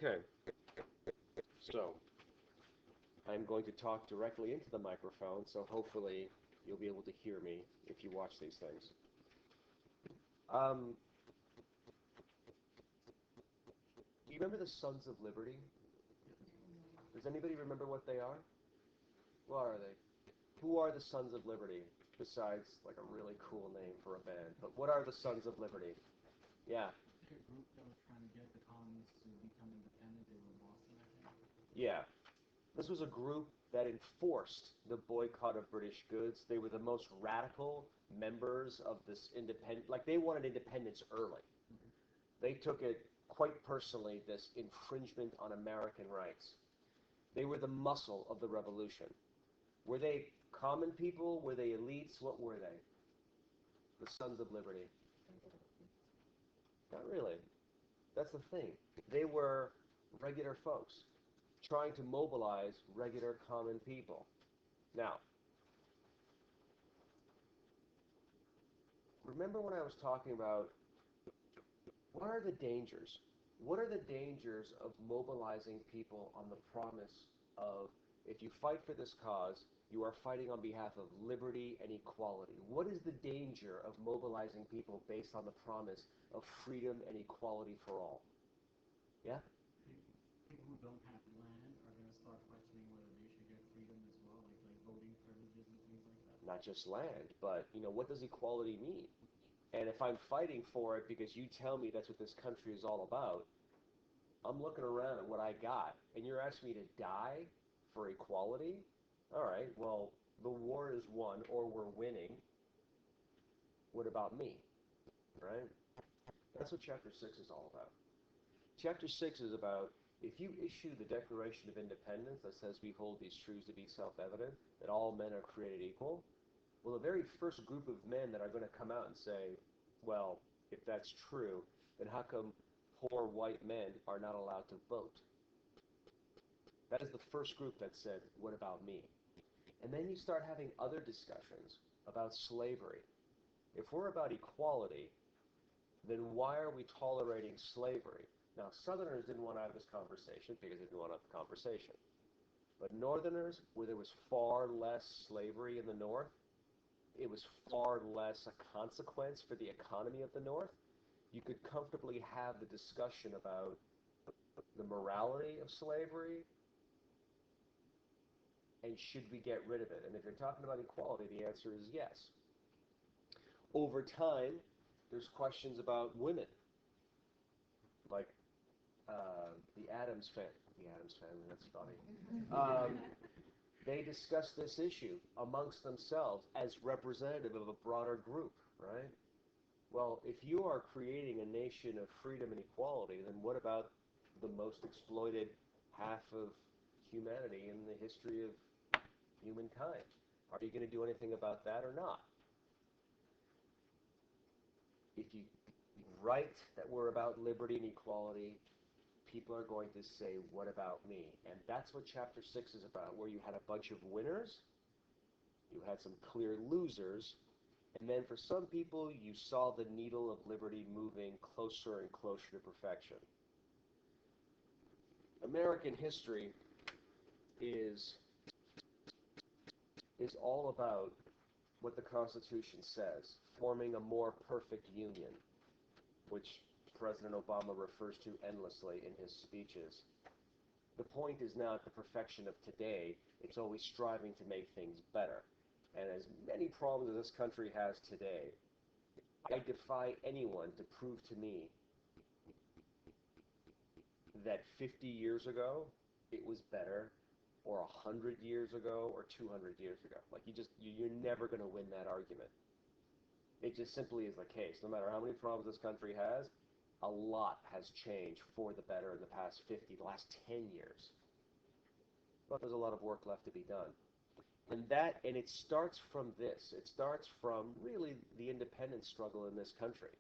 Okay, so I'm going to talk directly into the microphone, so hopefully you'll be able to hear me if you watch these things. Do you remember the Sons of Liberty? Does anybody remember what they are? What are they? Who are the Sons of Liberty? Besides, like, a really cool name for a band. But what are the Sons of Liberty? Yeah. A group that was trying to get the colonies to become independent. They were in Boston, I think. Yeah. This was a group that enforced the boycott of British goods. They were the most radical members of this independent, like they wanted independence early. They took it quite personally, this infringement on American rights. They were the muscle of the revolution. Were they common people? Were they elites? What were they? The Sons of Liberty. Not really. That's the thing. They were regular folks trying to mobilize regular common people. Now, remember when I was talking about what are the dangers? What are the dangers of mobilizing people on the promise of if you fight for this cause, you are fighting on behalf of liberty and equality? What is the danger of mobilizing people based on the promise of freedom and equality for all? Yeah? People who don't have land are going to start questioning whether they should get freedom as well, like voting privileges and things like that. Not just land, but what does equality mean? And if I'm fighting for it because you tell me that's what this country is all about, I'm looking around at what I got, and you're asking me to die for equality? All right, well, the war is won, or we're winning. What about me, right? That's what Chapter 6 is all about. Chapter 6 is about if you issue the Declaration of Independence that says we hold these truths to be self-evident, that all men are created equal, well, the very first group of men that are going to come out and say, well, if that's true, then how come poor white men are not allowed to vote? That is the first group that said, what about me? And then you start having other discussions about slavery. If we're about equality, then why are we tolerating slavery? Now, Southerners didn't want to have this conversation because they didn't want to have the conversation. But Northerners, where there was far less slavery in the North, it was far less a consequence for the economy of the North, you could comfortably have the discussion about the morality of slavery and should we get rid of it. And if you're talking about equality, the answer is yes. Over time, there's questions about women, like the Addams family, that's funny. They discuss this issue amongst themselves as representative of a broader group, right? Well, if you are creating a nation of freedom and equality, then what about the most exploited half of humanity in the history of humankind? Are you going to do anything about that or not? If you write that we're about liberty and equality, people are going to say, what about me? And that's what Chapter 6 is about, where you had a bunch of winners, you had some clear losers, and then for some people, you saw the needle of liberty moving closer and closer to perfection. American history is all about what the Constitution says, forming a more perfect union, which President Obama refers to endlessly in his speeches. The point is not the perfection of today, it's always striving to make things better. And as many problems as this country has today, I defy anyone to prove to me that 50 years ago it was better, or 100 years ago, or 200 years ago. Like, you're never going to win that argument. It just simply is the case. No matter how many problems this country has, a lot has changed for the better in the past 50, the last 10 years. But there's a lot of work left to be done. And it starts from this. It starts from really the independence struggle in this country.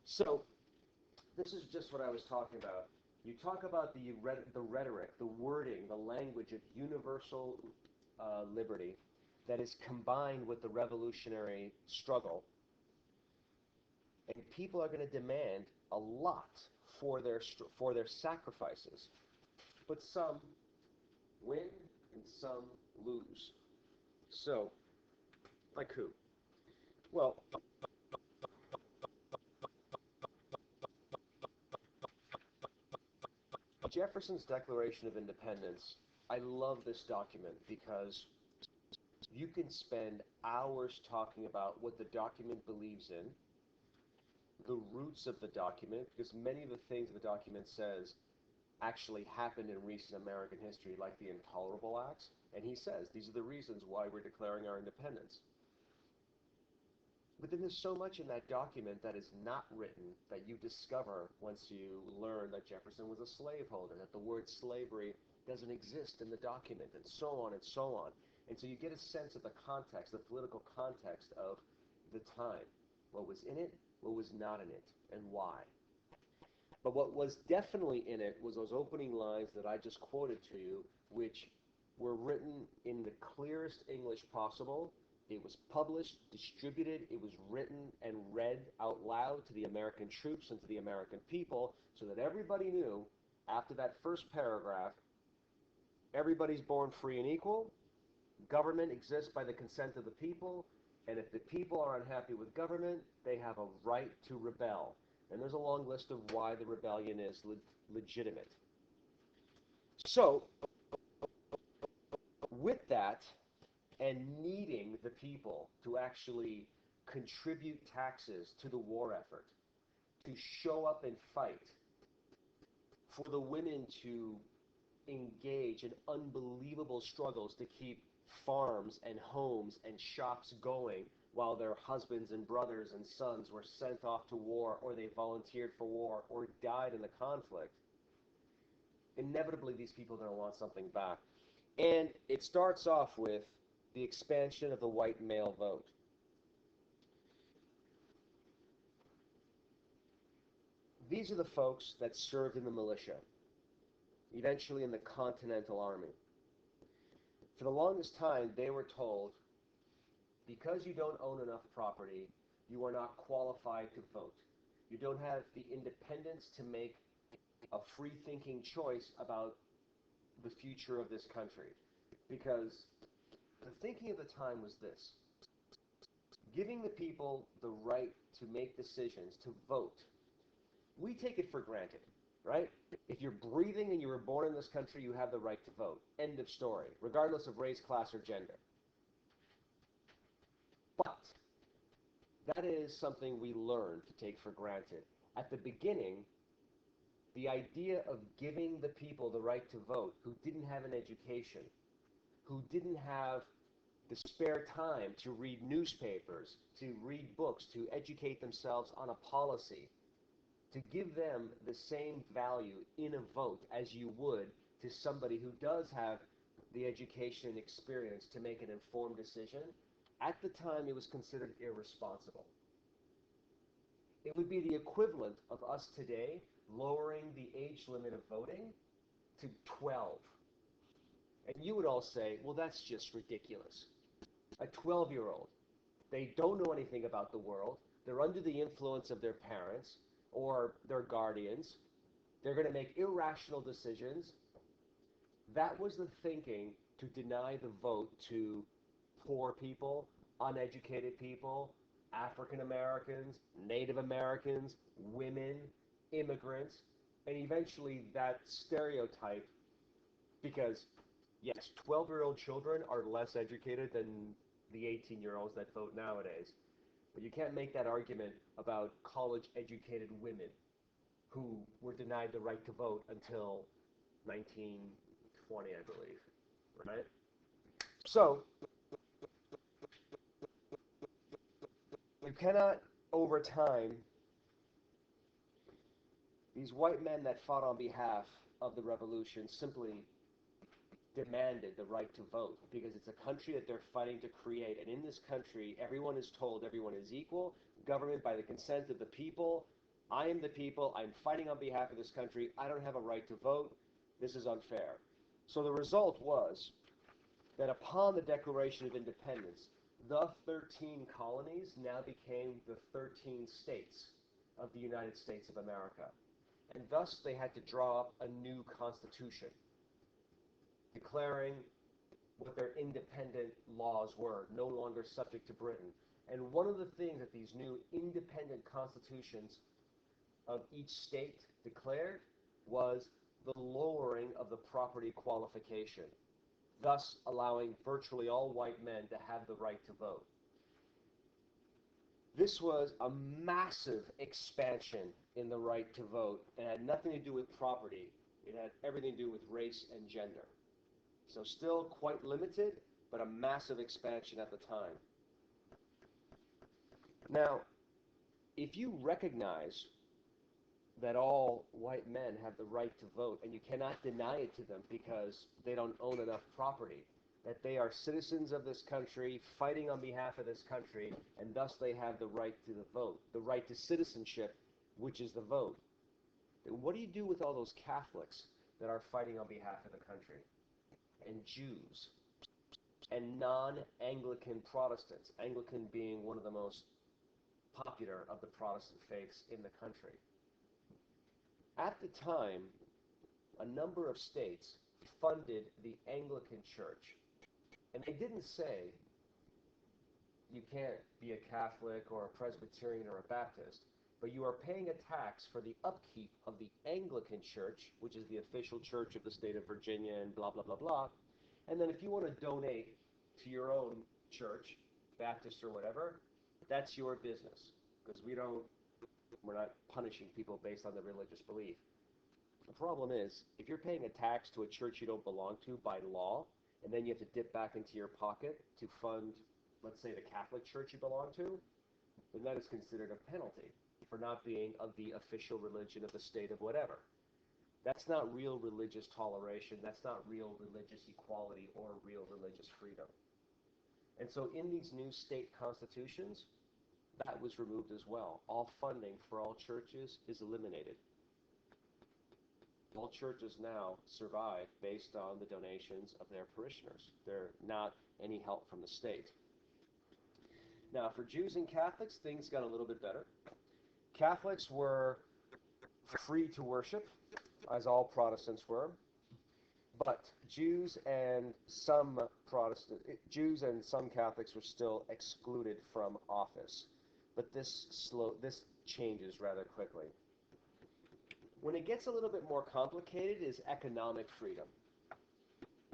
So this is just what I was talking about. You talk about the rhetoric, the wording, the language of universal liberty that is combined with the revolutionary struggle. And people are going to demand a lot for their sacrifices. But some win and some lose. So, like who? Well, Jefferson's Declaration of Independence, I love this document because you can spend hours talking about what the document believes in, the roots of the document, because many of the things the document says actually happened in recent American history, like the Intolerable Acts. And he says these are the reasons why we're declaring our independence. But then there's so much in that document that is not written that you discover once you learn that Jefferson was a slaveholder, that the word slavery doesn't exist in the document, and so on and so on. And so you get a sense of the context, the political context of the time. What was in it, what was not in it, and why. But what was definitely in it was those opening lines that I just quoted to you, which were written in the clearest English possible. It was published, distributed, it was written and read out loud to the American troops and to the American people so that everybody knew after that first paragraph, everybody's born free and equal, government exists by the consent of the people, and if the people are unhappy with government, they have a right to rebel. And there's a long list of why the rebellion is legitimate. So, with that, and needing the people to actually contribute taxes to the war effort, to show up and fight, for the women to engage in unbelievable struggles to keep farms and homes and shops going while their husbands and brothers and sons were sent off to war, or they volunteered for war, or died in the conflict, inevitably these people are going to want something back. And it starts off with the expansion of the white male vote. These are the folks that served in the militia, eventually in the Continental Army. For the longest time, they were told, because you don't own enough property, you are not qualified to vote. You don't have the independence to make a free-thinking choice about the future of this country. Because the thinking of the time was this: giving the people the right to make decisions, to vote. We take it for granted, right? If you're breathing and you were born in this country, you have the right to vote. End of story, regardless of race, class, or gender. But that is something we learn to take for granted. At the beginning, the idea of giving the people the right to vote who didn't have an education, who didn't have the spare time to read newspapers, to read books, to educate themselves on a policy, to give them the same value in a vote as you would to somebody who does have the education and experience to make an informed decision, at the time it was considered irresponsible. It would be the equivalent of us today lowering the age limit of voting to 12. And you would all say, well, that's just ridiculous. A 12-year-old, they don't know anything about the world, they're under the influence of their parents or their guardians, they're going to make irrational decisions. That was the thinking to deny the vote to poor people, uneducated people, African Americans, Native Americans, women, immigrants, and eventually that stereotype, because yes, 12-year-old children are less educated than the 18-year-olds that vote nowadays. But you can't make that argument about college-educated women who were denied the right to vote until 1920, I believe, right? So, you cannot, over time, these white men that fought on behalf of the revolution simply demanded the right to vote because it's a country that they're fighting to create. And in this country, everyone is told everyone is equal, government by the consent of the people. I am the people. I'm fighting on behalf of this country. I don't have a right to vote. This is unfair. So the result was that upon the Declaration of Independence, the 13 colonies now became the 13 states of the United States of America. And thus they had to draw up a new constitution, declaring what their independent laws were, no longer subject to Britain. And one of the things that these new independent constitutions of each state declared was the lowering of the property qualification, thus allowing virtually all white men to have the right to vote. This was a massive expansion in the right to vote, and had nothing to do with property. It had everything to do with race and gender. So still quite limited, but a massive expansion at the time. Now, if you recognize that all white men have the right to vote, and you cannot deny it to them because they don't own enough property, that they are citizens of this country, fighting on behalf of this country, and thus they have the right to the vote, the right to citizenship, which is the vote. Then what do you do with all those Catholics that are fighting on behalf of the country? And Jews, and non-Anglican Protestants, Anglican being one of the most popular of the Protestant faiths in the country. At the time, a number of states funded the Anglican Church. And they didn't say you can't be a Catholic or a Presbyterian or a Baptist, but you are paying a tax for the upkeep of the Anglican Church, which is the official church of the state of Virginia and blah, blah, blah, blah. And then if you want to donate to your own church, Baptist or whatever, that's your business, because we're not punishing people based on their religious belief. The problem is, if you're paying a tax to a church you don't belong to by law, and then you have to dip back into your pocket to fund, let's say, the Catholic Church you belong to, then that is considered a penalty for not being of the official religion of the state of whatever. That's not real religious toleration. That's not real religious equality or real religious freedom. And so in these new state constitutions, that was removed as well. All funding for all churches is eliminated. All churches now survive based on the donations of their parishioners. They're not any help from the state. Now, for Jews and Catholics, things got a little bit better. Catholics were free to worship, as all Protestants were, but Jews and some Catholics were still excluded from office. But this changes rather quickly. When it gets a little bit more complicated is economic freedom.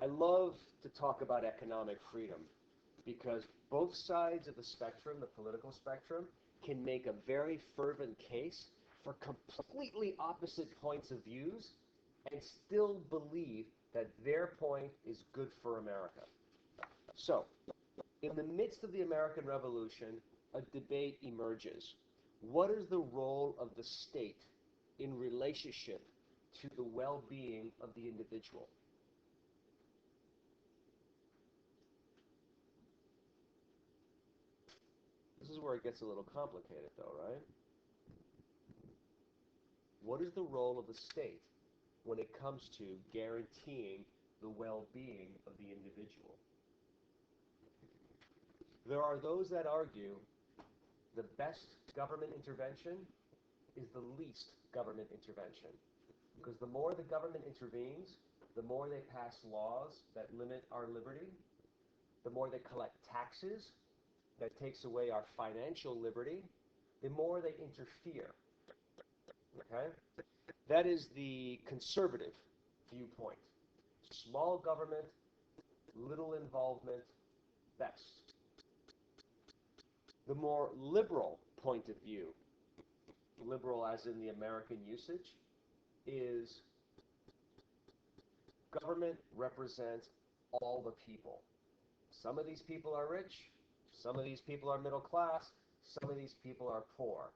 I love to talk about economic freedom because both sides of the spectrum, the political spectrum, can make a very fervent case for completely opposite points of views and still believe that their point is good for America. So, in the midst of the American Revolution, a debate emerges. What is the role of the state in relationship to the well-being of the individual? This is where it gets a little complicated, though, right? What is the role of the state when it comes to guaranteeing the well-being of the individual? There are those that argue the best government intervention is the least government intervention. Because the more the government intervenes, the more they pass laws that limit our liberty, the more they collect taxes that takes away our financial liberty, the more they interfere. Okay? That is the conservative viewpoint. Small government, little involvement, best. The more liberal point of view, liberal as in the American usage, is government represents all the people. Some of these people are rich, some of these people are middle class, some of these people are poor.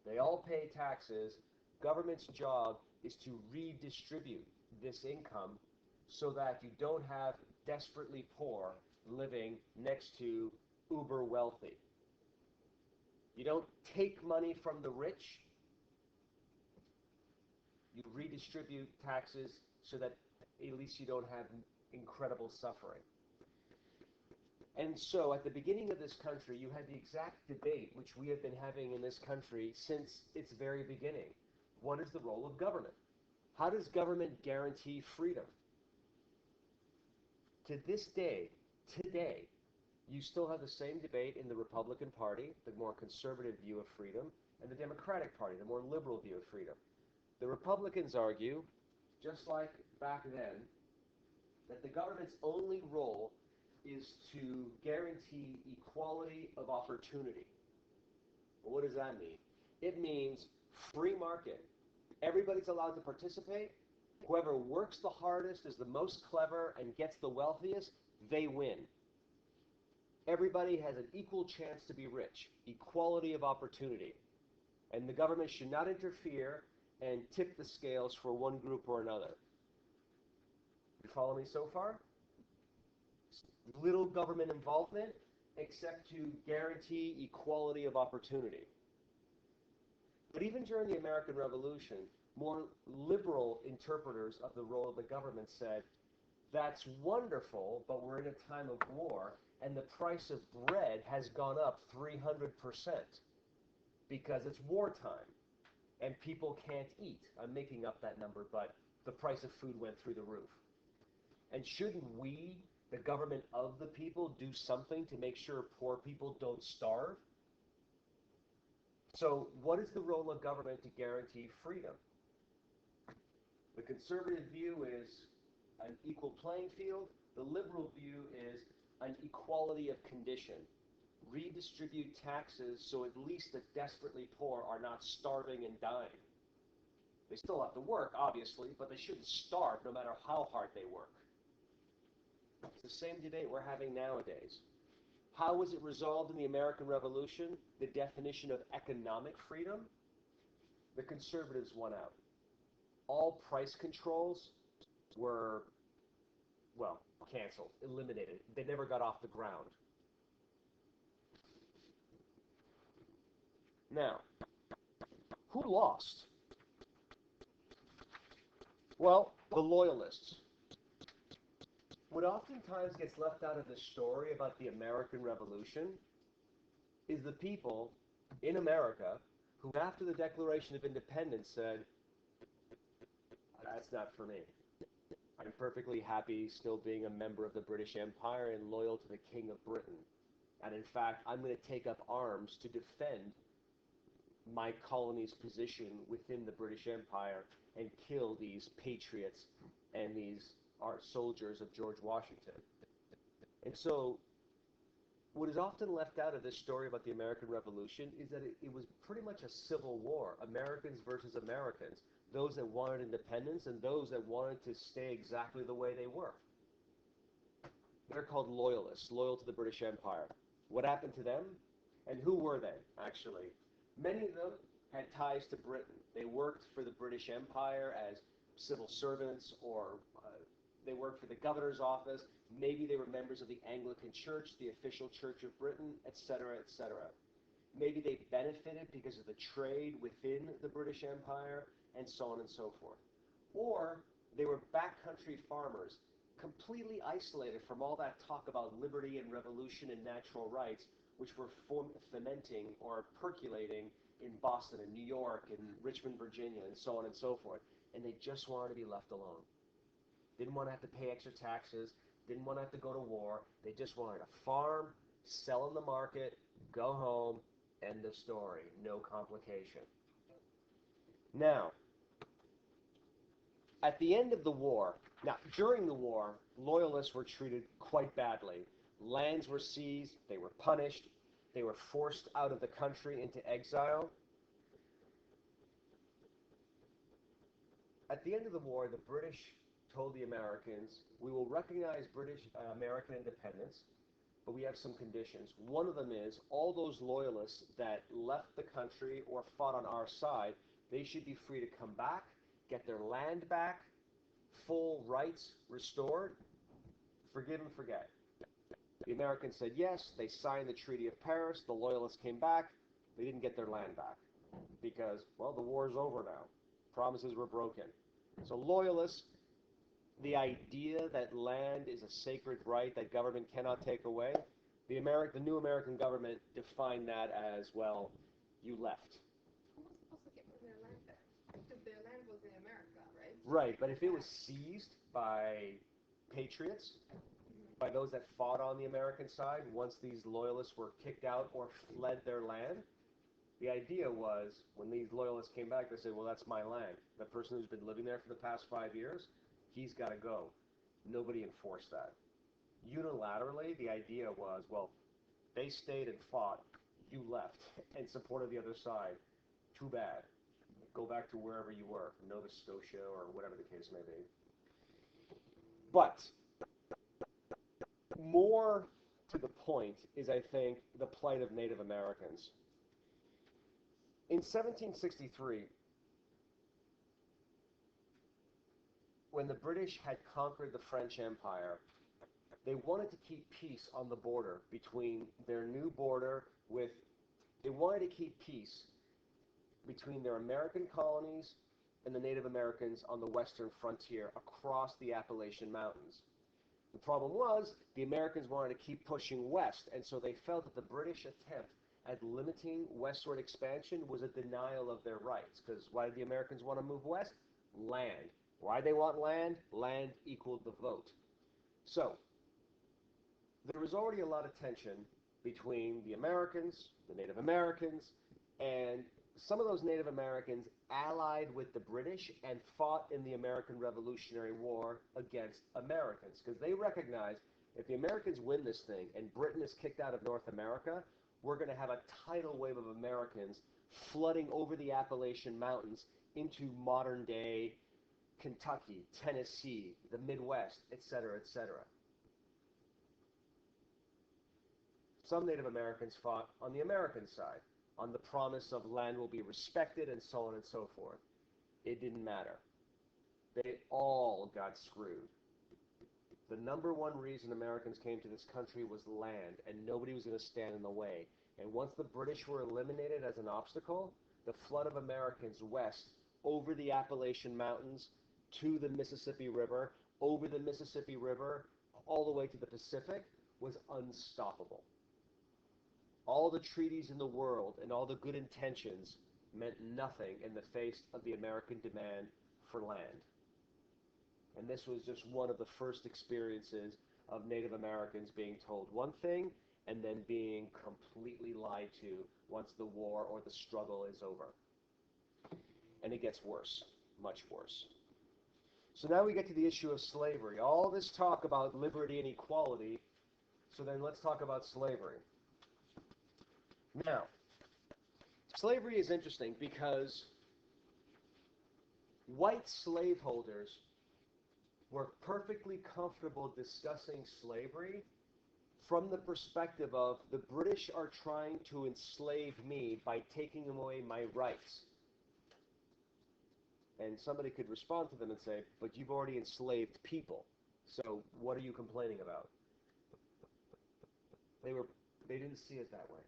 They all pay taxes. Government's job is to redistribute this income so that you don't have desperately poor living next to uber wealthy. You don't take money from the rich. You redistribute taxes so that at least you don't have incredible suffering. And so at the beginning of this country, you had the exact debate which we have been having in this country since its very beginning. What is the role of government? How does government guarantee freedom? To this day, today, you still have the same debate in the Republican Party, the more conservative view of freedom, and the Democratic Party, the more liberal view of freedom. The Republicans argue, just like back then, that the government's only role is to guarantee equality of opportunity. Well, what does that mean? It means free market. Everybody's allowed to participate. Whoever works the hardest, is the most clever, and gets the wealthiest, they win. Everybody has an equal chance to be rich, equality of opportunity. And the government should not interfere and tip the scales for one group or another. You follow me so far? Little government involvement, except to guarantee equality of opportunity. But even during the American Revolution, more liberal interpreters of the role of the government said, that's wonderful, but we're in a time of war, and the price of bread has gone up 300% because it's wartime, and people can't eat. I'm making up that number, but the price of food went through the roof. And shouldn't we, the government of the people, do something to make sure poor people don't starve? So what is the role of government to guarantee freedom? The conservative view is an equal playing field. The liberal view is an equality of condition. Redistribute taxes so at least the desperately poor are not starving and dying. They still have to work, obviously, but they shouldn't starve no matter how hard they work. It's the same debate we're having nowadays. How was it resolved in the American Revolution? The definition of economic freedom? The conservatives won out. All price controls were, well, canceled, eliminated. They never got off the ground. Now, who lost? Well, the loyalists. What oftentimes gets left out of the story about the American Revolution is the people in America who, after the Declaration of Independence, said, that's not for me. I'm perfectly happy still being a member of the British Empire and loyal to the King of Britain. And in fact, I'm going to take up arms to defend my colony's position within the British Empire and kill these patriots and these soldiers of George Washington. And so what is often left out of this story about the American Revolution is that it was pretty much a civil war, Americans versus Americans, those that wanted independence and those that wanted to stay exactly the way they were. They're called loyalists, loyal to the British Empire. What happened to them? And who were they, actually? Many of them had ties to Britain. They worked for the British Empire as civil servants, or they worked for the governor's office. Maybe they were members of the Anglican Church, the official church of Britain, etc., etc. Maybe they benefited because of the trade within the British Empire, and so on and so forth. Or they were backcountry farmers, completely isolated from all that talk about liberty and revolution and natural rights, which were fermenting or percolating in Boston and New York and Richmond, Virginia, and so on and so forth. And they just wanted to be left alone. Didn't want to have to pay extra taxes, didn't want to have to go to war. They just wanted to farm, sell in the market, go home, end of story. No complication. Now, at the end of the war, now during the war, loyalists were treated quite badly. Lands were seized, they were punished, they were forced out of the country into exile. At the end of the war, the British told the Americans, we will recognize American independence, but we have some conditions. One of them is all those loyalists that left the country or fought on our side, they should be free to come back, get their land back, full rights restored, forgive and forget. The Americans said yes, they signed the Treaty of Paris, the loyalists came back, they didn't get their land back because, well, the war's over now. Promises were broken. So loyalists, the idea that land is a sacred right that government cannot take away, the new American government defined that as, well, you left. Who was supposed to get their land back? Right, but if it was seized by patriots, by those that fought on the American side, once these loyalists were kicked out or fled their land, the idea was when these loyalists came back, they said, well, that's my land. The person who's been living there for the past 5 years, he's got to go. Nobody enforced that. Unilaterally, the idea was, well, they stayed and fought, you left and supported the other side. Too bad. Go back to wherever you were, Nova Scotia or whatever the case may be. But more to the point is, I think, the plight of Native Americans. In 1763, when the British had conquered the French Empire, they wanted to keep peace on the border between their new border with, they wanted to keep peace between their American colonies and the Native Americans on the western frontier across the Appalachian Mountains. The problem was the Americans wanted to keep pushing west, and so they felt that the British attempt at limiting westward expansion was a denial of their rights. Because why did the Americans want to move west? Land. Why did they want land? Land equaled the vote. So there was already a lot of tension between the Americans, the Native Americans, and some of those Native Americans allied with the British and fought in the American Revolutionary War against Americans, because they recognized if the Americans win this thing and Britain is kicked out of North America, we're going to have a tidal wave of Americans flooding over the Appalachian Mountains into modern-day Kentucky, Tennessee, the Midwest, etc., etc. Some Native Americans fought on the American side, on the promise of land will be respected and so on and so forth. It didn't matter. They all got screwed. The number one reason Americans came to this country was land, and nobody was going to stand in the way. And once the British were eliminated as an obstacle, the flood of Americans west over the Appalachian Mountains to the Mississippi River, over the Mississippi River, all the way to the Pacific, was unstoppable. All the treaties in the world and all the good intentions meant nothing in the face of the American demand for land. And this was just one of the first experiences of Native Americans being told one thing and then being completely lied to once the war or the struggle is over. And it gets worse, much worse. So now we get to the issue of slavery. All this talk about liberty and equality, so then let's talk about slavery. Now, slavery is interesting because white slaveholders were perfectly comfortable discussing slavery from the perspective of the British are trying to enslave me by taking away my rights. And somebody could respond to them and say, but you've already enslaved people, so what are you complaining about? They didn't see it that way.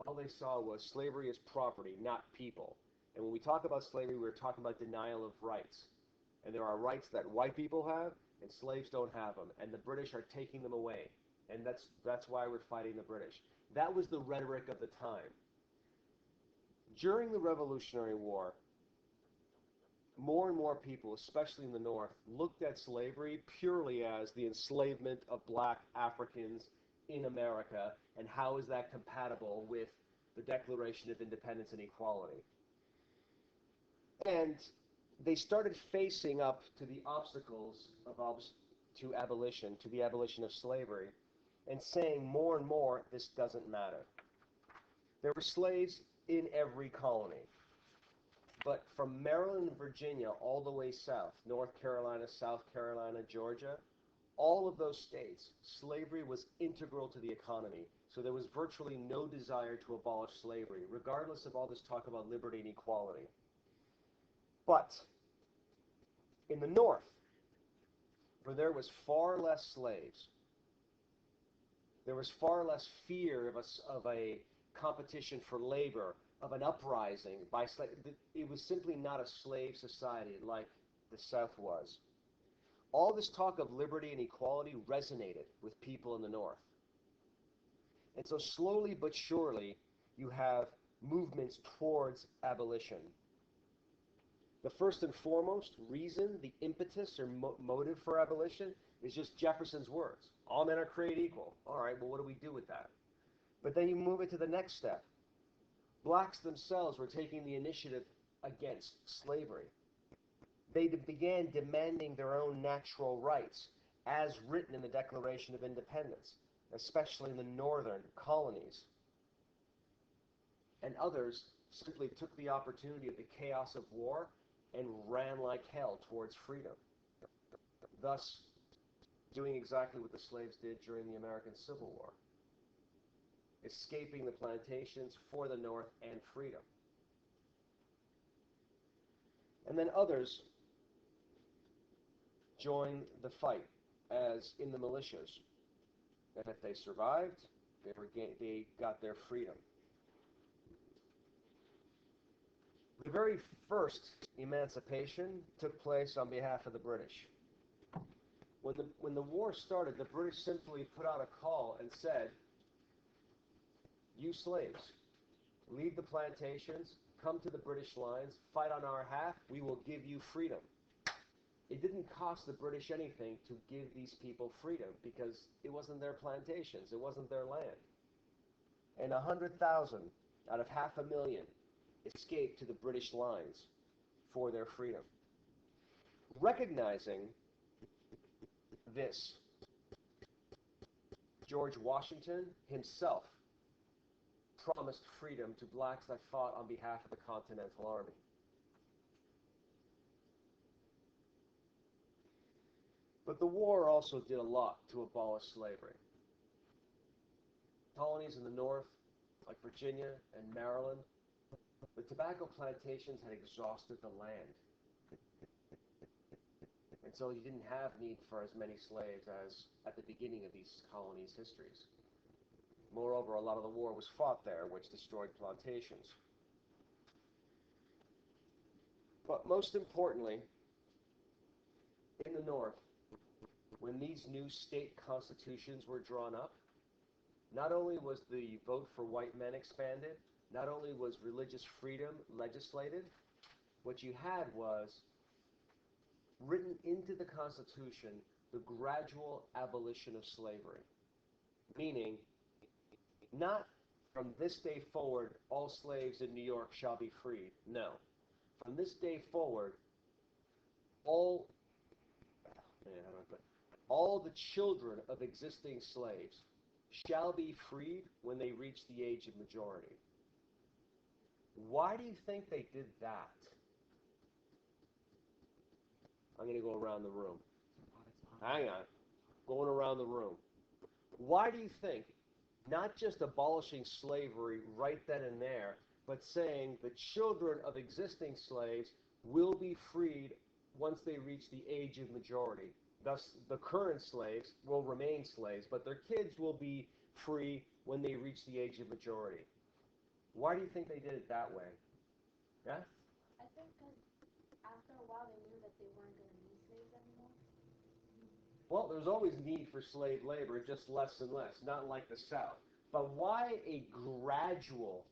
All they saw was slavery is property, not people. And when we talk about slavery, we're talking about denial of rights. And there are rights that white people have, and slaves don't have them. And the British are taking them away. And that's why we're fighting the British. That was the rhetoric of the time. During the Revolutionary War, more and more people, especially in the North, looked at slavery purely as the enslavement of black Africans in America, and how is that compatible with the Declaration of Independence and Equality. And they started facing up to the obstacles to abolition, to the abolition of slavery, and saying more and more, this doesn't matter. There were slaves in every colony. But from Maryland and Virginia all the way south, North Carolina, South Carolina, Georgia, all of those states, slavery was integral to the economy. So there was virtually no desire to abolish slavery, regardless of all this talk about liberty and equality. But in the North, where there was far less slaves, there was far less fear of a competition for labor, of an uprising by slaves. It was simply not a slave society like the South was. All this talk of liberty and equality resonated with people in the North. And so slowly but surely, you have movements towards abolition. The first and foremost reason, the impetus or motive for abolition is just Jefferson's words. All men are created equal. All right, well, what do we do with that? But then you move it to the next step. Blacks themselves were taking the initiative against slavery. They began demanding their own natural rights, as written in the Declaration of Independence, especially in the northern colonies. And others simply took the opportunity of the chaos of war and ran like hell towards freedom, thus doing exactly what the slaves did during the American Civil War, escaping the plantations for the North and freedom. And then others joined the fight, as in the militias. And if they survived, they got their freedom. The very first emancipation took place on behalf of the British. When the war started, the British simply put out a call and said, you slaves, leave the plantations, come to the British lines, fight on our behalf, we will give you freedom. It didn't cost the British anything to give these people freedom because it wasn't their plantations, it wasn't their land. And 100,000 out of 500,000 escaped to the British lines for their freedom. Recognizing this, George Washington himself promised freedom to blacks that fought on behalf of the Continental Army. But the war also did a lot to abolish slavery. Colonies in the north, like Virginia and Maryland, the tobacco plantations had exhausted the land. And so you didn't have need for as many slaves as at the beginning of these colonies' histories. Moreover, a lot of the war was fought there, which destroyed plantations. But most importantly, in the North, when these new state constitutions were drawn up, not only was the vote for white men expanded, not only was religious freedom legislated, what you had was written into the Constitution the gradual abolition of slavery. Meaning, not from this day forward, all slaves in New York shall be freed. No. From this day forward, all the children of existing slaves shall be freed when they reach the age of majority. Why do you think they did that? I'm going to go around the room. Hang on. Going around the room. Why do you think, not just abolishing slavery right then and there, but saying the children of existing slaves will be freed once they reach the age of majority? Thus, the current slaves will remain slaves, but their kids will be free when they reach the age of majority. Why do you think they did it that way? Yeah? I think because after a while they knew that they weren't going to be slaves anymore. Well, there's always need for slave labor, just less and less, not like the South. But why a gradual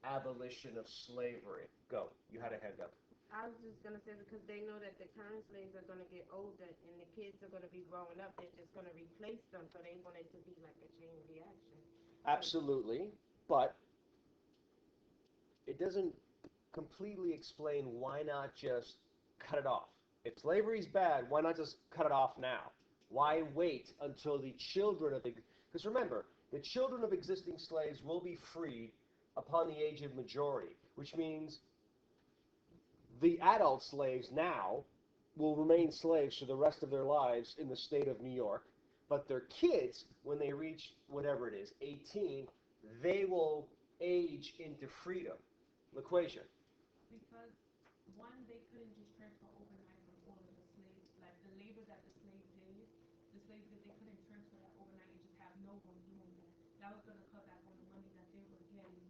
abolition of slavery? Go. You had a hand up. I was just going to say because they know that the current slaves are going to get older and the kids are going to be growing up. They're just going to replace them. So they want it to be like a chain reaction. Absolutely. But it doesn't completely explain why not just cut it off. If slavery's bad, why not just cut it off now? Why wait until the children of the... Because remember, the children of existing slaves will be freed upon the age of majority, which means the adult slaves now will remain slaves for the rest of their lives in the state of New York, but their kids, when they reach whatever it is, 18, they will age into freedom. LaQuasia. Because one, they couldn't just transfer overnight from all of the slaves, like the labor that the slaves did, they couldn't transfer that overnight and just have no one doing that. That was going to cut back on the money that they were getting,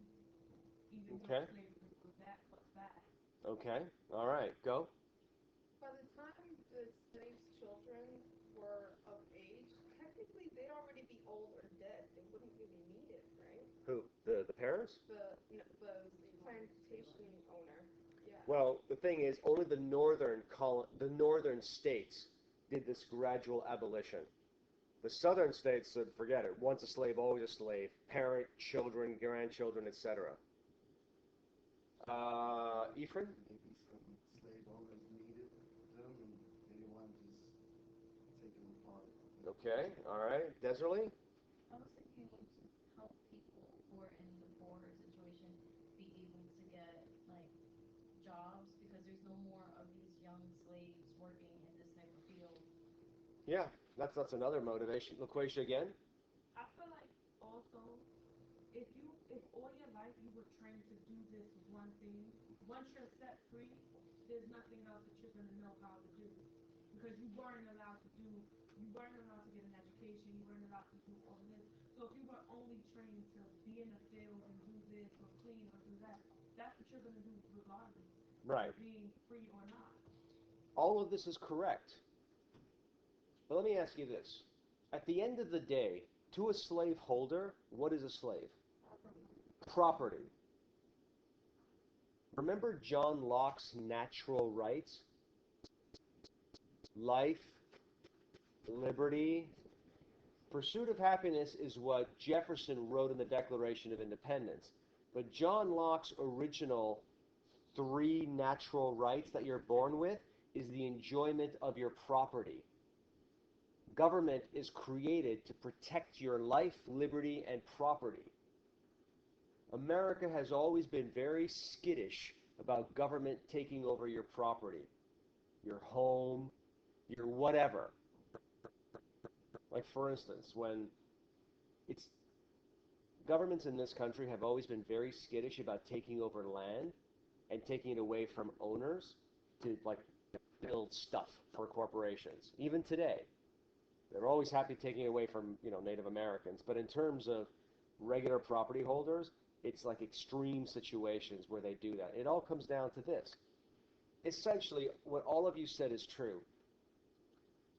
even Okay. though slavery was that cut back. Okay. All right. Go. By the time the slaves' children were of age, technically they'd already be old or dead. They wouldn't really need it, right? Who? The parents? The plantation owner. Yeah. Well, the thing is, only the northern states did this gradual abolition. The southern states said, forget it. Once a slave, always a slave. Parent, children, grandchildren, etc. Ephraim? Maybe some slave owners needed them and they didn't want to just take them apart. Okay, all right. Deserly? I was thinking it would help people who are in the poorer situation be able to get like jobs because there's no more of these young slaves working in this type of field. Yeah, that's another motivation. LaQuisha again? I feel like also if all your life you were trained to do this one thing, once you're set free, there's nothing else that you're gonna know how to do. Because you weren't allowed to get an education, you weren't allowed to do all of this. So if you were only trained to be in the field and do this or clean or do that, that's what you're gonna do regardless Right. of being free or not. All of this is correct. But let me ask you this. At the end of the day, to a slaveholder, what is a slave? Property. Remember John Locke's natural rights? Life, liberty. Pursuit of happiness is what Jefferson wrote in the Declaration of Independence. But John Locke's original 3 natural rights that you're born with is the enjoyment of your property. Government is created to protect your life, liberty, and property. America has always been very skittish about government taking over your property, your home, your whatever. Like, for instance, when governments in this country have always been very skittish about taking over land and taking it away from owners to, like, build stuff for corporations. Even today, they're always happy taking it away from, Native Americans. But in terms of regular property holders, it's like extreme situations where they do that. It all comes down to this. Essentially, what all of you said is true.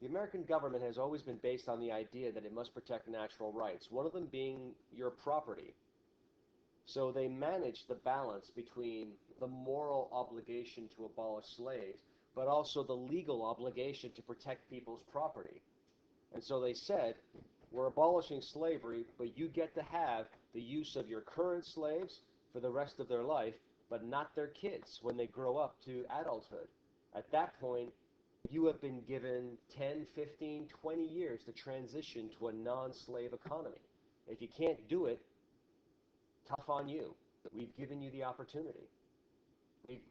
The American government has always been based on the idea that it must protect natural rights, one of them being your property. So they manage the balance between the moral obligation to abolish slaves, but also the legal obligation to protect people's property. And so they said, we're abolishing slavery, but you get to have the use of your current slaves for the rest of their life, but not their kids when they grow up to adulthood. At that point, you have been given 10, 15, 20 years to transition to a non-slave economy. If you can't do it, tough on you. We've given you the opportunity.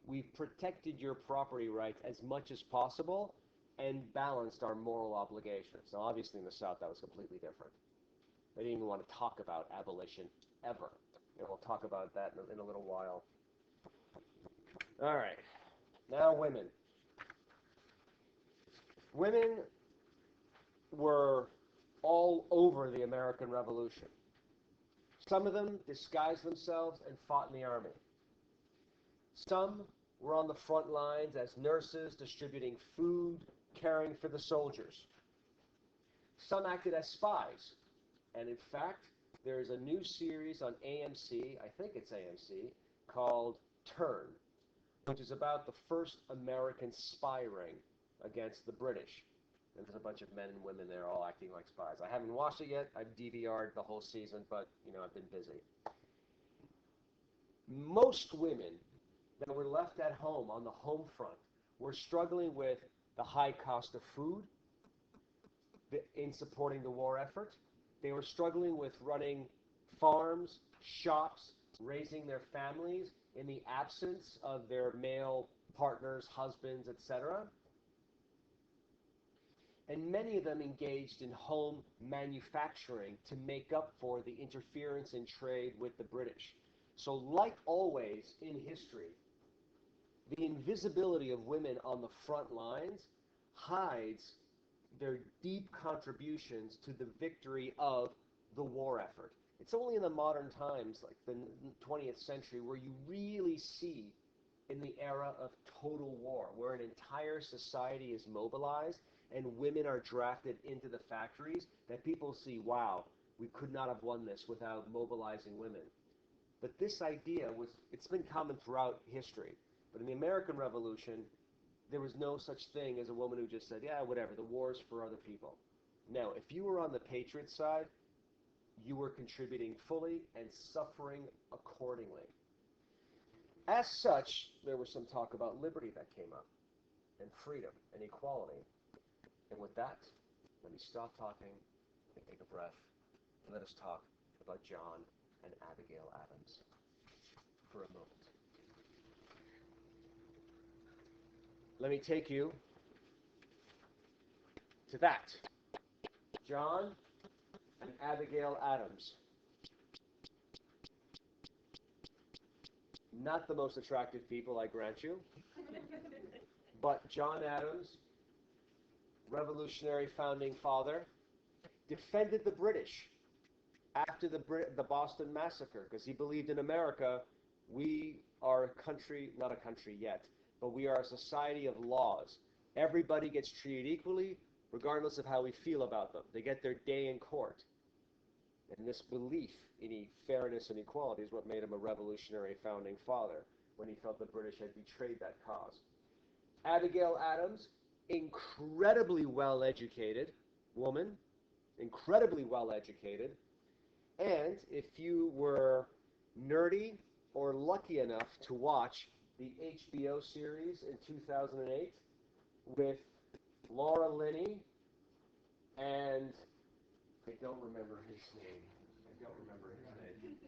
We've protected your property rights as much as possible and balanced our moral obligations. Now, obviously, in the South, that was completely different. They didn't even want to talk about abolition ever. And we'll talk about that in a little while. All right. Now, women. Women were all over the American Revolution. Some of them disguised themselves and fought in the army. Some were on the front lines as nurses, distributing food, caring for the soldiers. Some acted as spies. And in fact, there is a new series on AMC, I think it's AMC, called Turn, which is about the first American spy ring against the British. And there's a bunch of men and women there all acting like spies. I haven't watched it yet. I've DVR'd the whole season, but, I've been busy. Most women that were left at home on the home front were struggling with the high cost of food in supporting the war effort. They were struggling with running farms, shops, raising their families in the absence of their male partners, husbands, etc. And many of them engaged in home manufacturing to make up for the interference in trade with the British. So, like always in history, the invisibility of women on the front lines hides their deep contributions to the victory of the war effort. It's only in the modern times, like the 20th century, where you really see in the era of total war, where an entire society is mobilized and women are drafted into the factories, that people see, wow, we could not have won this without mobilizing women. But this idea it's been common throughout history. But in the American Revolution, there was no such thing as a woman who just said, yeah, whatever, the war's for other people. No, if you were on the patriot side, you were contributing fully and suffering accordingly. As such, there was some talk about liberty that came up, and freedom, and equality. And with that, let me stop talking and take a breath, and let us talk about John and Abigail Adams for a moment. Let me take you to that. John and Abigail Adams. Not the most attractive people, I grant you. But John Adams, revolutionary founding father, defended the British after the Boston Massacre because he believed in America, we are a country, not a country yet, but we are a society of laws. Everybody gets treated equally, regardless of how we feel about them. They get their day in court. And this belief in fairness and equality is what made him a revolutionary founding father when he felt the British had betrayed that cause. Abigail Adams, incredibly well-educated woman, incredibly well-educated, and if you were nerdy or lucky enough to watch the HBO series in 2008 with Laura Linney and I don't remember his name.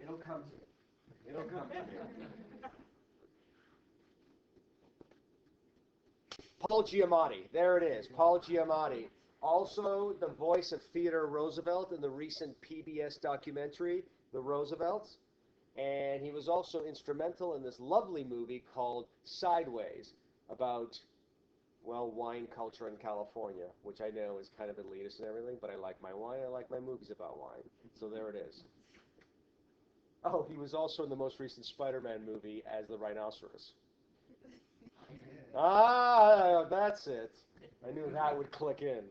It'll come to me. Paul Giamatti. There it is. Paul Giamatti. Also the voice of Theodore Roosevelt in the recent PBS documentary, The Roosevelts. And he was also instrumental in this lovely movie called Sideways about, well, wine culture in California, which I know is kind of elitist and everything, but I like my wine, I like my movies about wine. So there it is. Oh, he was also in the most recent Spider-Man movie as the rhinoceros. Ah, that's it. I knew that would click in.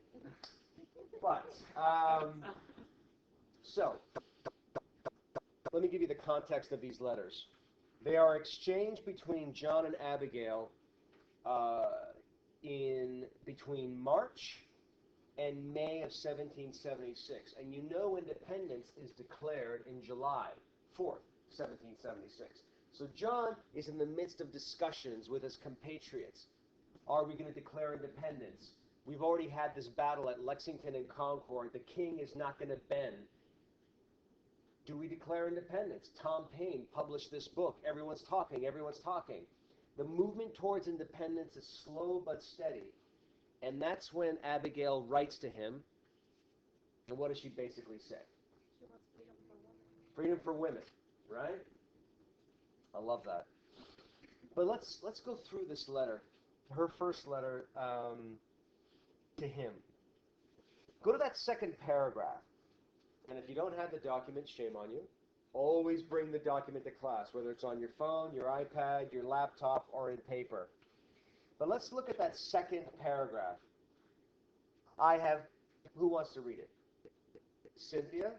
But, so, let me give you the context of these letters. They are exchanged between John and Abigail between March and May of 1776. And you know independence is declared in July 4th, 1776. So John is in the midst of discussions with his compatriots. Are we going to declare independence? We've already had this battle at Lexington and Concord. The king is not going to bend. Do we declare independence? Tom Paine published this book. Everyone's talking. Everyone's talking. The movement towards independence is slow but steady. And that's when Abigail writes to him. And what does she basically say? She wants freedom for women. Freedom for women, right? I love that. But let's go through this letter. Her first letter to him. Go to that second paragraph. And if you don't have the document, shame on you. Always bring the document to class, whether it's on your phone, your iPad, your laptop, or in paper. But let's look at that second paragraph. Who wants to read it? Cynthia?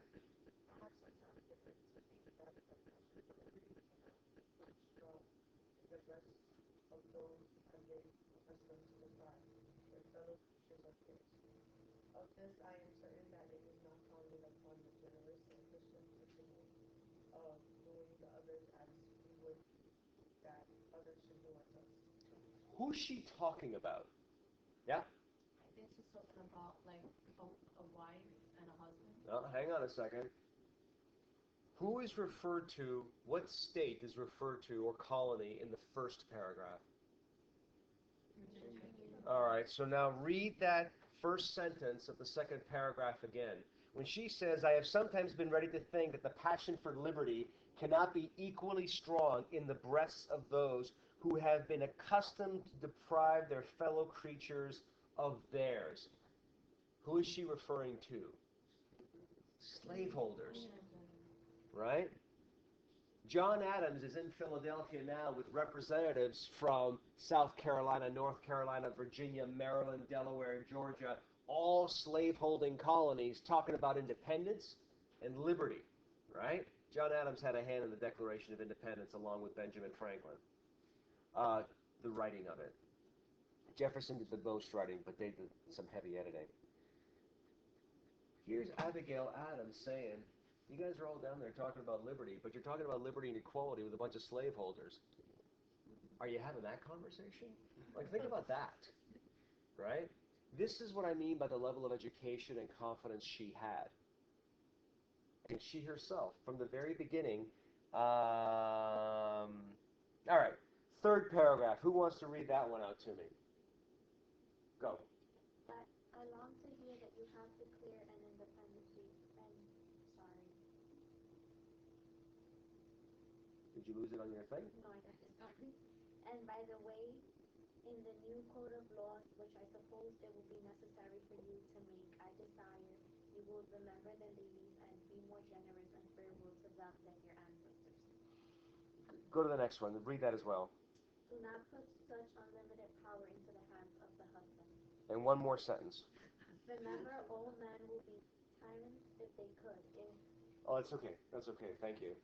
Of this I am certain that it is not founded upon the generous and Christian principle of doing the others as we would that others should do unto us. Who's she talking about? Yeah? I think she's talking about like a wife and a husband. No, hang on a second. Who is referred to, what state is referred to, or colony, in the first paragraph? All right, so now read that first sentence of the second paragraph again. When she says, I have sometimes been ready to think that the passion for liberty cannot be equally strong in the breasts of those who have been accustomed to deprive their fellow creatures of theirs. Who is she referring to? Slaveholders, right? John Adams is in Philadelphia now with representatives from South Carolina, North Carolina, Virginia, Maryland, Delaware, Georgia, all slaveholding colonies talking about independence and liberty, right? John Adams had a hand in the Declaration of Independence along with Benjamin Franklin. the writing of it. Jefferson did the most writing, but they did some heavy editing. Here's Abigail Adams saying, you guys are all down there talking about liberty, but you're talking about liberty and equality with a bunch of slaveholders. Are you having that conversation? Like, think about that, right? This is what I mean by the level of education and confidence she had. And she herself, from the very beginning, all right, third paragraph. Who wants to read that one out to me? Go. But I long to hear that you have declared an independency and sorry. Did you lose it on your thing? No, I got it. Sorry. And by the way, in the new code of laws, which I suppose it will be necessary for you to make, I desire you will remember the ladies and be more generous and favorable to them than your ancestors. Go to the next one. Read that as well. Do not put such unlimited power into the hands of the husband. And one more sentence. Remember, all men will be tyrants if they could. Oh, that's okay. That's okay. Thank you.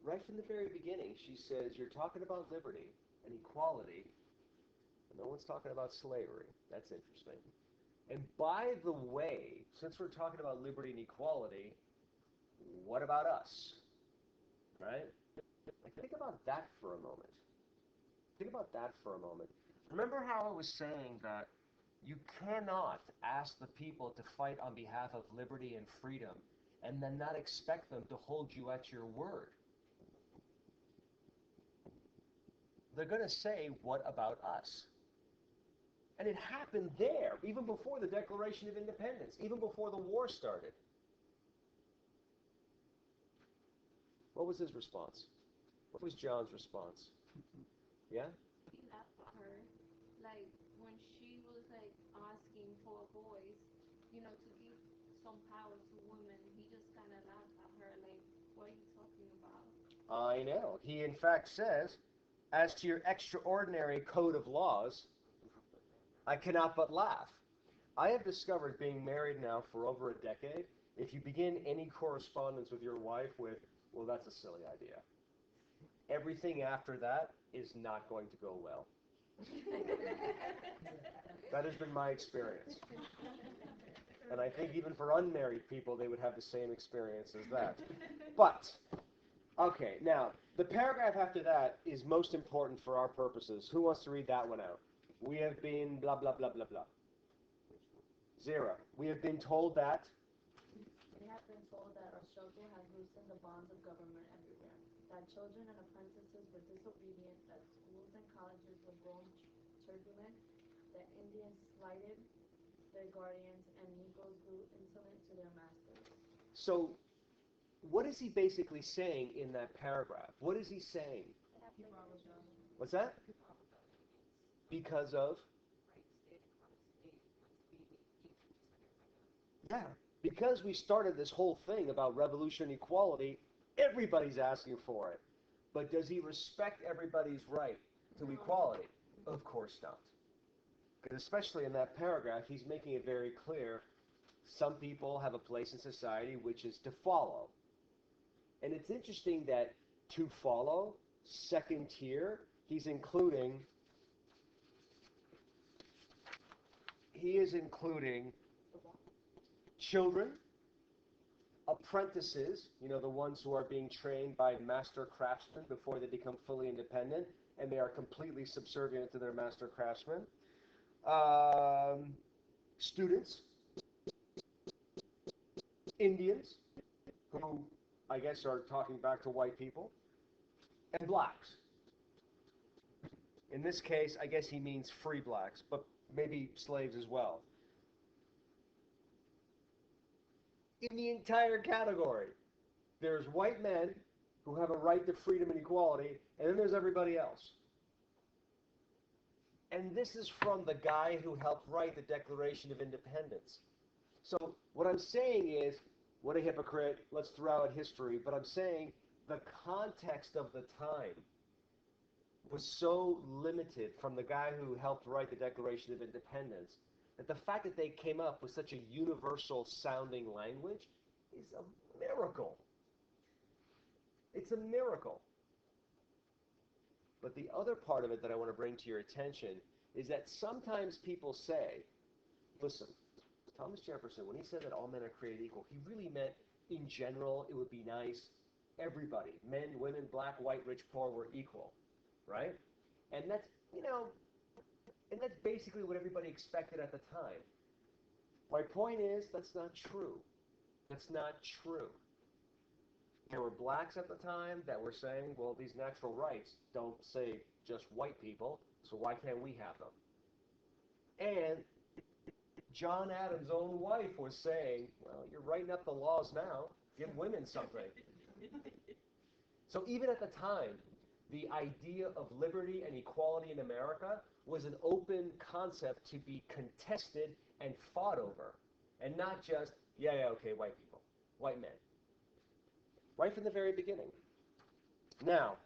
Right from the very beginning, she says, you're talking about liberty and equality, and no one's talking about slavery. That's interesting. And by the way, since we're talking about liberty and equality, what about us? Right? Like, think about that for a moment. Think about that for a moment. Remember how I was saying that you cannot ask the people to fight on behalf of liberty and freedom and then not expect them to hold you at your word. They're going to say, what about us? And it happened there, even before the Declaration of Independence, even before the war started. What was his response? What was John's response? Yeah? He laughed at her. Like, when she was, like, asking for boys, to give some power to women, he just kind of laughed at her, like, what are you talking about? I know. He, in fact, says, as to your extraordinary code of laws, I cannot but laugh. I have discovered, being married now for over a decade, if you begin any correspondence with your wife with, well, that's a silly idea, everything after that is not going to go well. That has been my experience. And I think even for unmarried people, they would have the same experience as that. But, okay, now, the paragraph after that is most important for our purposes. Who wants to read that one out? We have been blah, blah, blah, blah, blah. 0. We have been told that. We have been told that our struggle has loosened the bonds of government everywhere, that children and apprentices were disobedient, that schools and colleges were grown turbulent, that Indians slighted their guardians, and Negroes grew insolent to their masters. So, what is he basically saying in that paragraph? What is he saying? What's that? Because of? Yeah. Because we started this whole thing about revolution and equality, everybody's asking for it. But does he respect everybody's right to equality? Of course not. Because especially in that paragraph, he's making it very clear some people have a place in society which is to follow. And it's interesting that to follow, second tier, he is including children, apprentices, the ones who are being trained by master craftsmen before they become fully independent, and they are completely subservient to their master craftsmen. Students, Indians, who I guess are talking back to white people, and blacks. In this case, I guess he means free blacks, but maybe slaves as well. In the entire category, there's white men who have a right to freedom and equality, and then there's everybody else. And this is from the guy who helped write the Declaration of Independence. So what I'm saying is, what a hypocrite, let's throw out history, but I'm saying the context of the time was so limited from the guy who helped write the Declaration of Independence that the fact that they came up with such a universal sounding language is a miracle. It's a miracle. But the other part of it that I want to bring to your attention is that sometimes people say, listen, Thomas Jefferson, when he said that all men are created equal, he really meant in general it would be nice, everybody, men, women, black, white, rich, poor, were equal, right? And that's, and that's basically what everybody expected at the time. My point is, that's not true. That's not true. There were blacks at the time that were saying, well, these natural rights don't say just white people, so why can't we have them? And John Adams' own wife was saying, well, you're writing up the laws now. Give women something. So even at the time, the idea of liberty and equality in America was an open concept to be contested and fought over. And not just, yeah, okay, white people, white men. Right from the very beginning. Now,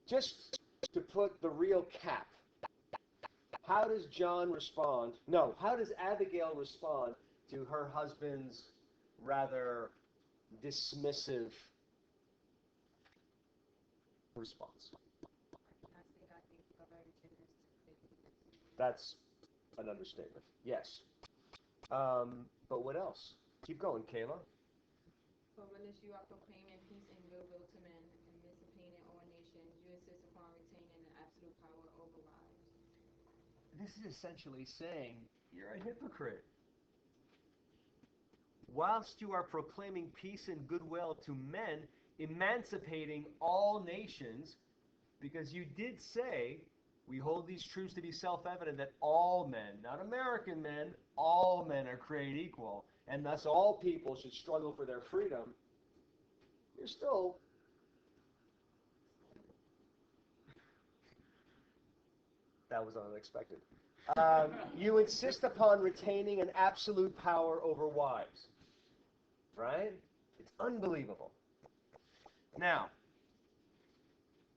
just to put the real cap, how does John respond? No, how does Abigail respond to her husband's rather dismissive response? That's an understatement. Yes. But what else? Keep going, Kayla. For whereas you are proclaiming peace and goodwill to men and disciplining all nations, you insist upon retaining an absolute power over wives. This is essentially saying you're a hypocrite. Whilst you are proclaiming peace and goodwill to men, emancipating all nations, because you did say, we hold these truths to be self-evident that all men, not American men, all men are created equal, and thus all people should struggle for their freedom. You're still that was unexpected. You insist upon retaining an absolute power over wives. Right? It's unbelievable. Now,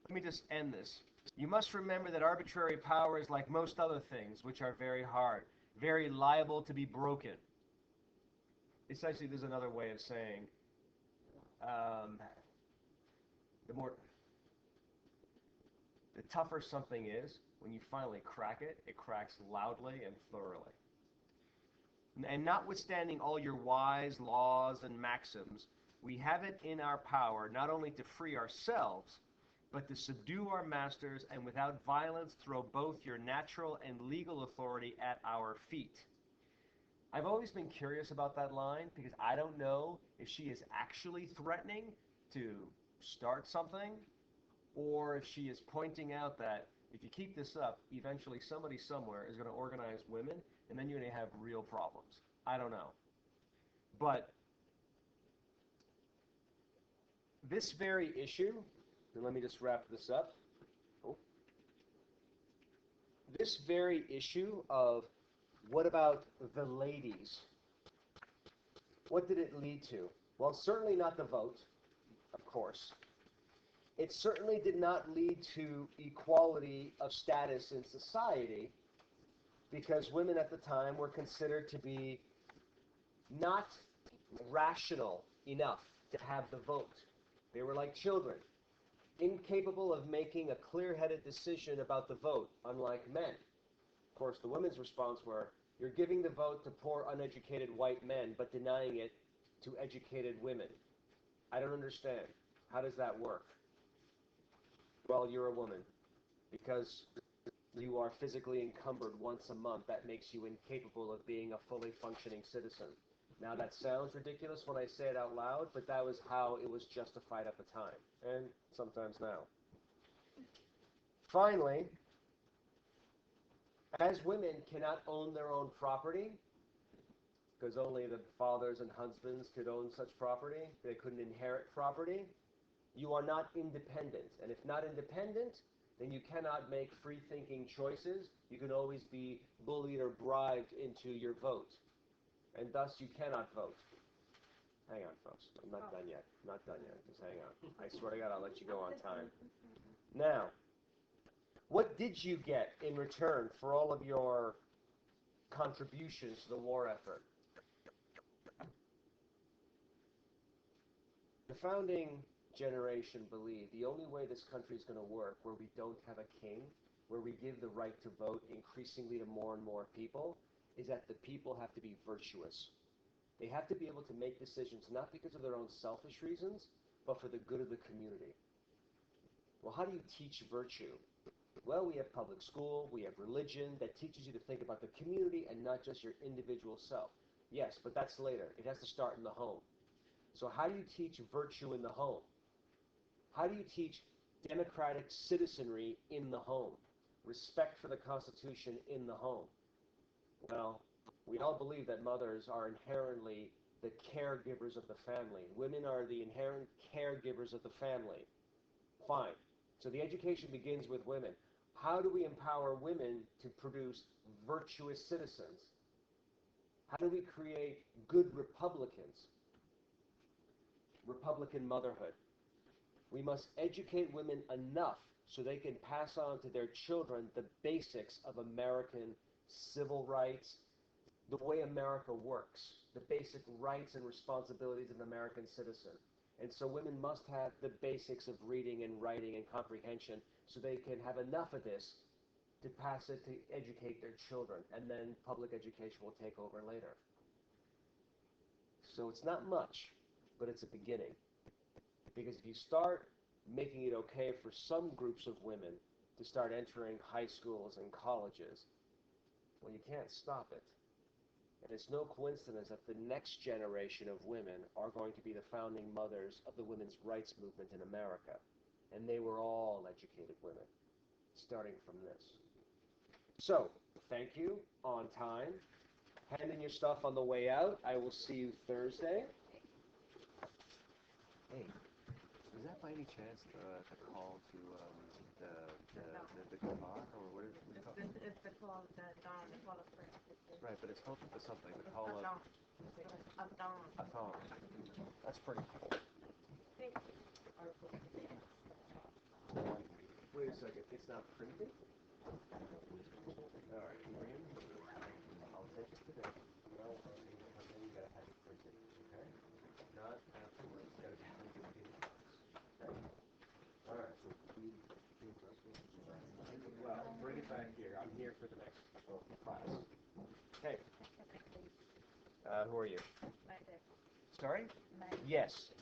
let me just end this. You must remember that arbitrary power is like most other things, which are very hard, very liable to be broken. Essentially, there's another way of saying the tougher something is, when you finally crack it, it cracks loudly and thoroughly. And notwithstanding all your wise laws and maxims, we have it in our power not only to free ourselves, but to subdue our masters and without violence throw both your natural and legal authority at our feet. I've always been curious about that line because I don't know if she is actually threatening to start something or if she is pointing out that if you keep this up, eventually somebody somewhere is going to organize women and then you're going to have real problems. I don't know. But this very issue, and let me just wrap this up. This very issue of what about the ladies? What did it lead to? Well, certainly not the vote, of course. It certainly did not lead to equality of status in society because women at the time were considered to be not rational enough to have the vote. They were like children, incapable of making a clear-headed decision about the vote, unlike men. Of course, the women's response were, you're giving the vote to poor, uneducated white men, but denying it to educated women. I don't understand. How does that work? Well, you're a woman. Because you are physically encumbered once a month, that makes you incapable of being a fully functioning citizen. Now, that sounds ridiculous when I say it out loud, but that was how it was justified at the time, and sometimes now. Finally, as women cannot own their own property, because only the fathers and husbands could own such property, they couldn't inherit property, you are not independent. And if not independent, then you cannot make free-thinking choices. You can always be bullied or bribed into your vote. And thus you cannot vote. Hang on, folks. I'm not done yet. I'm not done yet. Just hang on. I swear to God, I'll let you go on time. Now, what did you get in return for all of your contributions to the war effort? The founding generation believe the only way this country is going to work, where we don't have a king, where we give the right to vote increasingly to more and more people, is that the people have to be virtuous. They have to be able to make decisions not because of their own selfish reasons, but for the good of the community. Well, how do you teach virtue? Well, we have public school, we have religion that teaches you to think about the community and not just your individual self. Yes, but that's later. It has to start in the home. So how do you teach virtue in the home? How do you teach democratic citizenry in the home? Respect for the Constitution in the home? Well, we all believe that mothers are inherently the caregivers of the family. Women are the inherent caregivers of the family. Fine. So the education begins with women. How do we empower women to produce virtuous citizens? How do we create good Republicans? Republican motherhood. We must educate women enough so they can pass on to their children the basics of American civil rights, the way America works, the basic rights and responsibilities of an American citizen. And so women must have the basics of reading and writing and comprehension so they can have enough of this to pass it to educate their children. And then public education will take over later. So it's not much, but it's a beginning. Because if you start making it okay for some groups of women to start entering high schools and colleges, well, you can't stop it. And it's no coincidence that the next generation of women are going to be the founding mothers of the women's rights movement in America. And they were all educated women, starting from this. So, thank you, on time. Hand in your stuff on the way out. I will see you Thursday. Hey, is that by any chance the call to the car, or what is it called? It's the call, the dawn, the call of prayer. Right, but it's called something. The call of dawn. a dawn. That's pretty cool. Wait a second. It's not printed? All right, can you bring it? I'll take it today. Well, you gotta have it printed, okay? Not afterwards. You gotta be printed in the box. Okay? All right. Well, bring it back here. I'm here for the next class. Okay. Who are you? Sorry? Yes.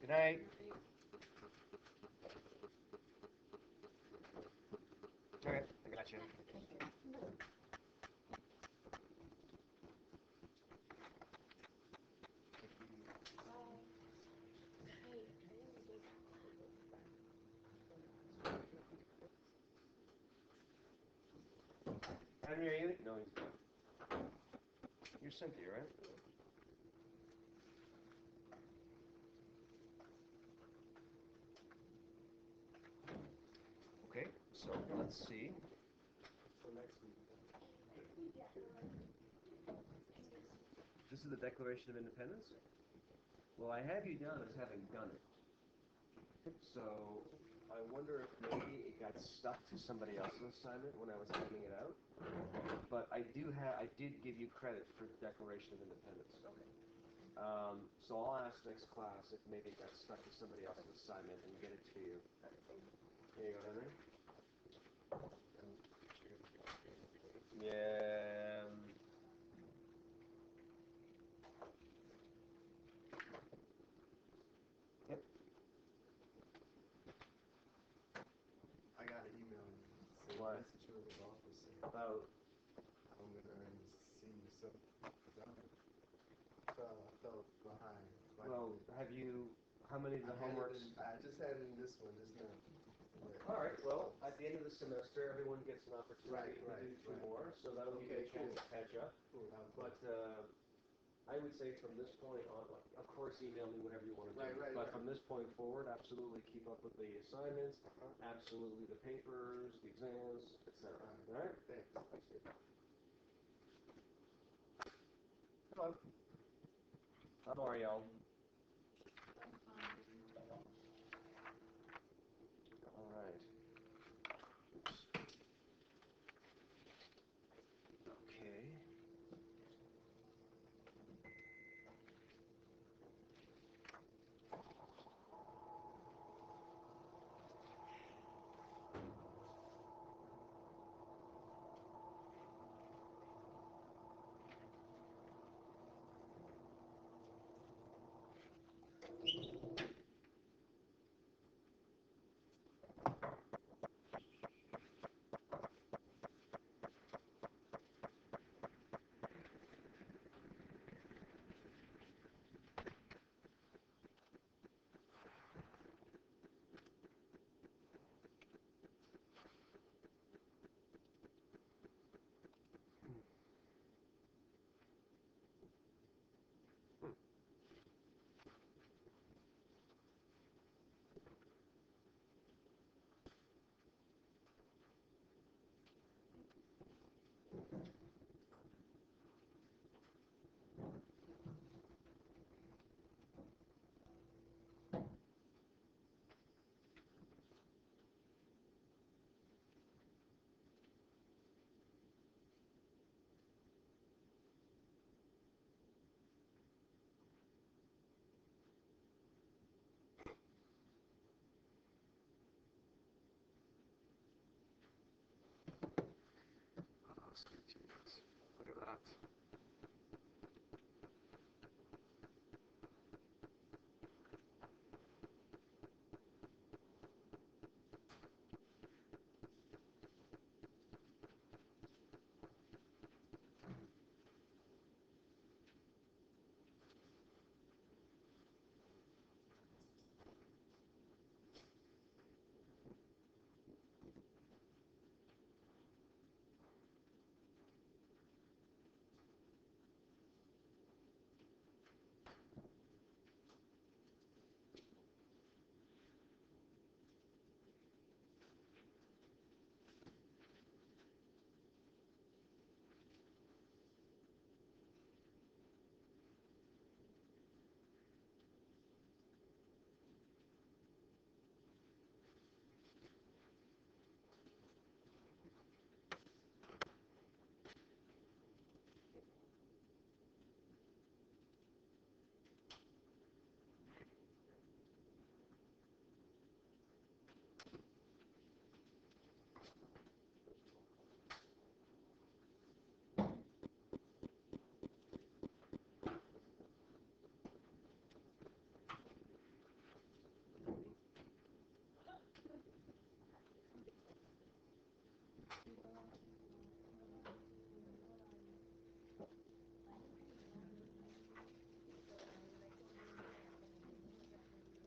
Good night. Okay, I got you. Henry, are you? No, he's not. You're Cynthia, right? Okay, so let's see. This is the Declaration of Independence? Well, I have you down as having done it. So I wonder if maybe it got stuck to somebody else's assignment when I was handing it out. But I did give you credit for the Declaration of Independence. Okay. So I'll ask next class if maybe it got stuck to somebody else's assignment and get it to you. Here you go, Henry. Yeah. Yep. I got an email. What? Message from his office saying, About I'm gonna see you. So I fell behind. well, have you? How many of the homeworks? I just had it in this one just now. All right. Well, at the end of the semester, everyone gets an opportunity to do two more, so that'll give you a chance to catch up. Cool. But I would say from this point on, of course, email me whatever you want to do. But from this point forward, absolutely keep up with the assignments, absolutely the papers, the exams, etc. All right. Thanks. Appreciate it. Hello. How are y'all? All right. Oops. Okay. Sweet Jesus. Look at that.